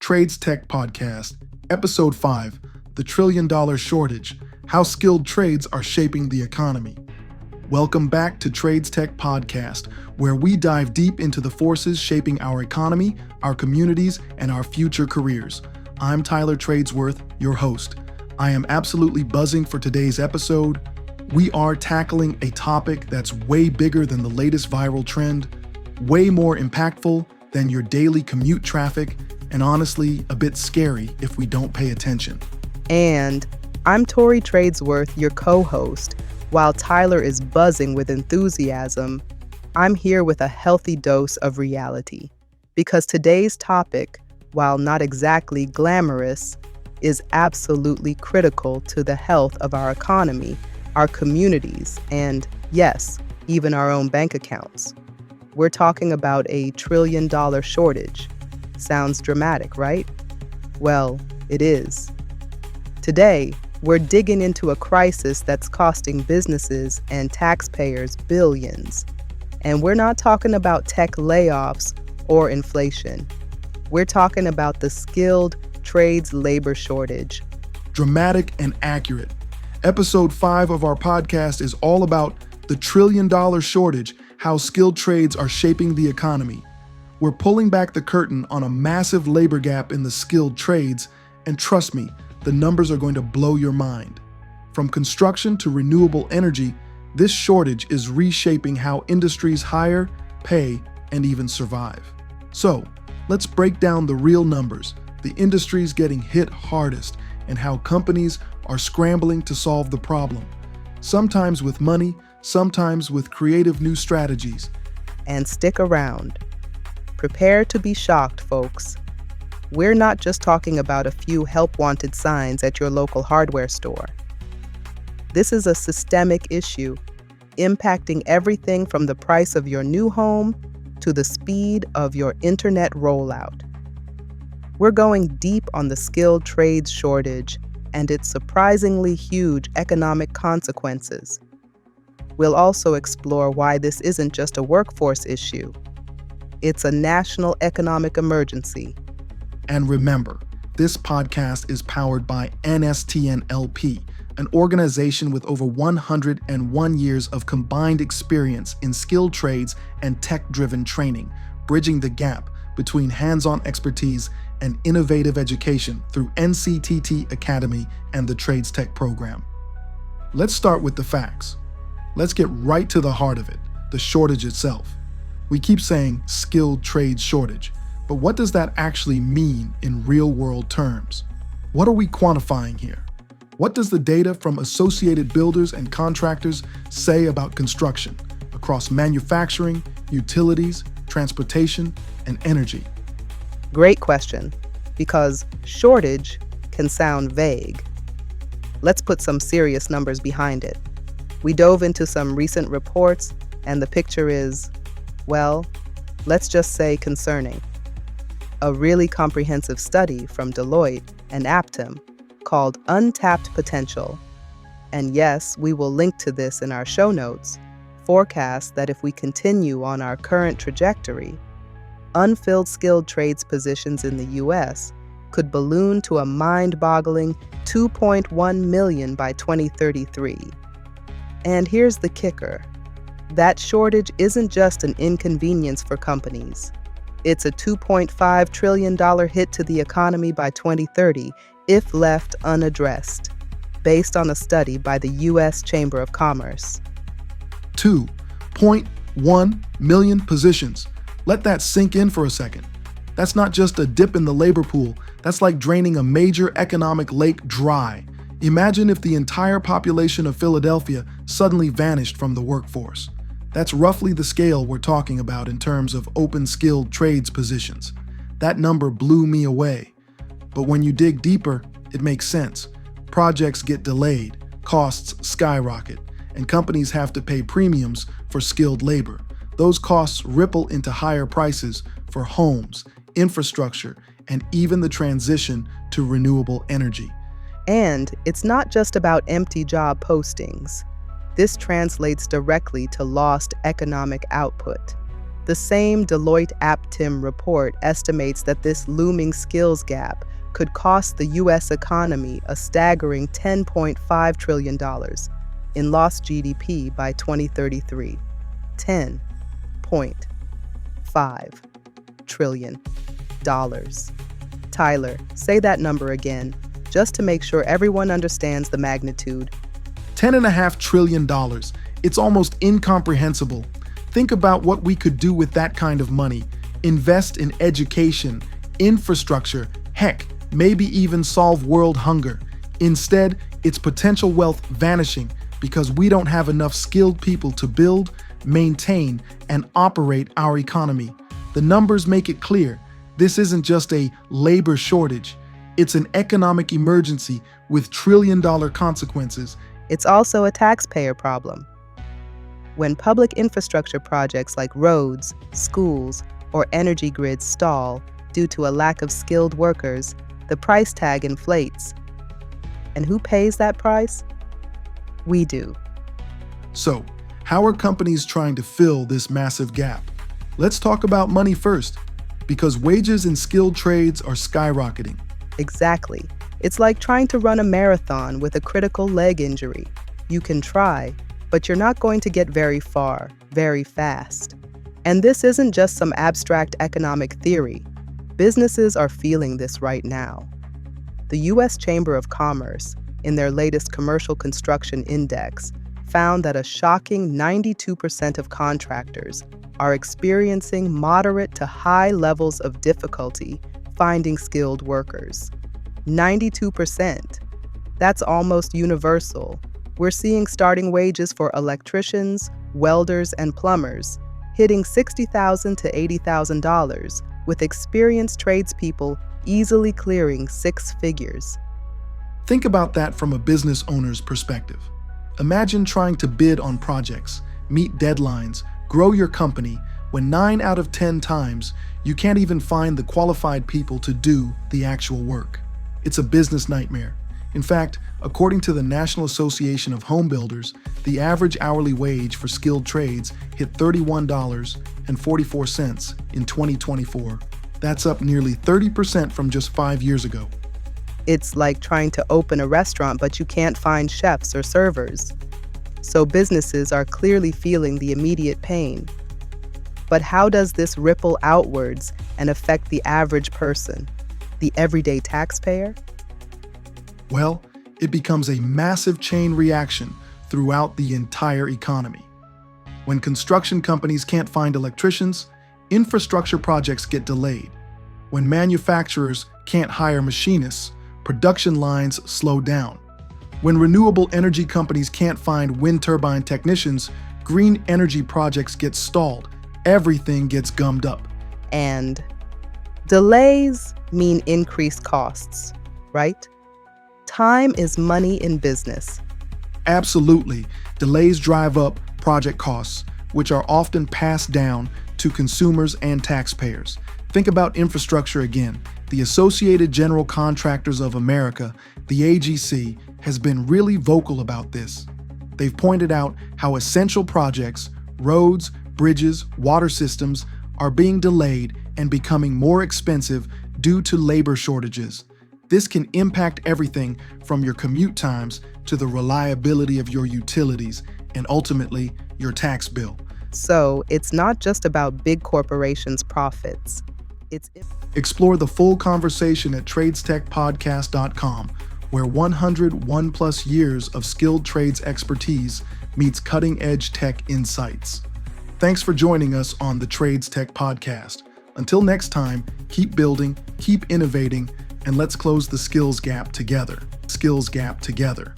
Trades Tech Podcast, Episode 5, The $1 Trillion Shortage, How Skilled Trades Are Shaping the Economy. Welcome back to Trades Tech Podcast, where we dive deep into the forces shaping our economy, our communities, and our future careers. I'm Tyler Tradesworth, your host. I am absolutely buzzing for today's episode. We are tackling a topic that's way bigger than the latest viral trend, way more impactful than your daily commute traffic, and honestly, a bit scary if we don't pay attention. And I'm Tori Tradesworth, your co-host. While Tyler is buzzing with enthusiasm, I'm here with a healthy dose of reality. Because today's topic, while not exactly glamorous, is absolutely critical to the health of our economy, our communities, and yes, even our own bank accounts. We're talking about a $1 trillion shortage. Sounds dramatic, right? Well, it is. Today, we're digging into a crisis that's costing businesses and taxpayers billions. And we're not talking about tech layoffs or inflation. We're talking about the skilled trades labor shortage. Dramatic and accurate. Episode 5 of our podcast is all about the $1 trillion shortage, how skilled trades are shaping the economy. We're pulling back the curtain on a massive labor gap in the skilled trades, and trust me, the numbers are going to blow your mind. From construction to renewable energy, this shortage is reshaping how industries hire, pay, and even survive. So, let's break down the real numbers, the industries getting hit hardest, and how companies are scrambling to solve the problem. Sometimes with money, sometimes with creative new strategies. And stick around. Prepare to be shocked, folks. We're not just talking about a few help-wanted signs at your local hardware store. This is a systemic issue, impacting everything from the price of your new home to the speed of your internet rollout. We're going deep on the skilled trades shortage and its surprisingly huge economic consequences. We'll also explore why this isn't just a workforce issue. It's a national economic emergency. And remember, this podcast is powered by NSTN-LP, an organization with over 101 years of combined experience in skilled trades and tech-driven training, bridging the gap between hands-on expertise and innovative education through NCTT Academy and the Trades Tech program. Let's start with the facts. Let's get right to the heart of it, the shortage itself. We keep saying skilled trades shortage, but what does that actually mean in real-world terms? What are we quantifying here? What does the data from associated builders and contractors say about construction across manufacturing, utilities, transportation, and energy? Great question, because shortage can sound vague. Let's put some serious numbers behind it. We dove into some recent reports, and the picture is, well, let's just say concerning. A really comprehensive study from Deloitte and Aptum called Untapped Potential, and yes, we will link to this in our show notes, forecasts that if we continue on our current trajectory, unfilled skilled trades positions in the U.S. could balloon to a mind-boggling 2.1 million by 2033. And here's the kicker. That shortage isn't just an inconvenience for companies. It's a $2.5 trillion hit to the economy by 2030 if left unaddressed, based on a study by the U.S. Chamber of Commerce. 2.1 million positions. Let that sink in for a second. That's not just a dip in the labor pool. That's like draining a major economic lake dry. Imagine if the entire population of Philadelphia suddenly vanished from the workforce. That's roughly the scale we're talking about in terms of open skilled trades positions. That number blew me away. But when you dig deeper, it makes sense. Projects get delayed, costs skyrocket, and companies have to pay premiums for skilled labor. Those costs ripple into higher prices for homes, infrastructure, and even the transition to renewable energy. And it's not just about empty job postings. This translates directly to lost economic output. The same Deloitte Aptim report estimates that this looming skills gap could cost the U.S. economy a staggering $10.5 trillion in lost GDP by 2033. $10.5 trillion. Tyler, say that number again, just to make sure everyone understands the magnitude. $10.5 trillion. It's almost incomprehensible. Think about what we could do with that kind of money. Invest in education, infrastructure, heck, maybe even solve world hunger. Instead, it's potential wealth vanishing because we don't have enough skilled people to build, maintain, and operate our economy. The numbers make it clear. This isn't just a labor shortage. It's an economic emergency with trillion-dollar consequences. It's also a taxpayer problem. When public infrastructure projects like roads, schools, or energy grids stall due to a lack of skilled workers, the price tag inflates. And who pays that price? We do. So, how are companies trying to fill this massive gap? Let's talk about money first, because wages in skilled trades are skyrocketing. Exactly. It's like trying to run a marathon with a critical leg injury. You can try, but you're not going to get very far, very fast. And this isn't just some abstract economic theory. Businesses are feeling this right now. The U.S. Chamber of Commerce, in their latest Commercial Construction Index, found that a shocking 92% of contractors are experiencing moderate to high levels of difficulty finding skilled workers. 92%. That's almost universal. We're seeing starting wages for electricians, welders, and plumbers hitting $60,000 to $80,000, with experienced tradespeople easily clearing six figures. Think about that from a business owner's perspective. Imagine trying to bid on projects, meet deadlines, grow your company, when 9 out of 10 times you can't even find the qualified people to do the actual work. It's a business nightmare. In fact, according to the National Association of Home Builders, the average hourly wage for skilled trades hit $31.44 in 2024. That's up nearly 30% from just 5 years ago. It's like trying to open a restaurant, but you can't find chefs or servers. So businesses are clearly feeling the immediate pain. But how does this ripple outwards and affect the average person, the everyday taxpayer? Well, it becomes a massive chain reaction throughout the entire economy. When construction companies can't find electricians, infrastructure projects get delayed. When manufacturers can't hire machinists, production lines slow down. When renewable energy companies can't find wind turbine technicians, green energy projects get stalled. Everything gets gummed up. And delays mean increased costs, right? Time is money in business. Absolutely. Delays drive up project costs, which are often passed down to consumers and taxpayers. Think about infrastructure again. The Associated General Contractors of America, the AGC, has been really vocal about this. They've pointed out how essential projects, roads, bridges, water systems, are being delayed and becoming more expensive due to labor shortages. This can impact everything from your commute times to the reliability of your utilities and ultimately your tax bill. So it's not just about big corporations' profits. Explore the full conversation at tradestechpodcast.com, where 101 plus years of skilled trades expertise meets cutting-edge tech insights. Thanks for joining us on the Trades Tech Podcast. Until next time, keep building, keep innovating, and let's close the skills gap together. Skills gap together.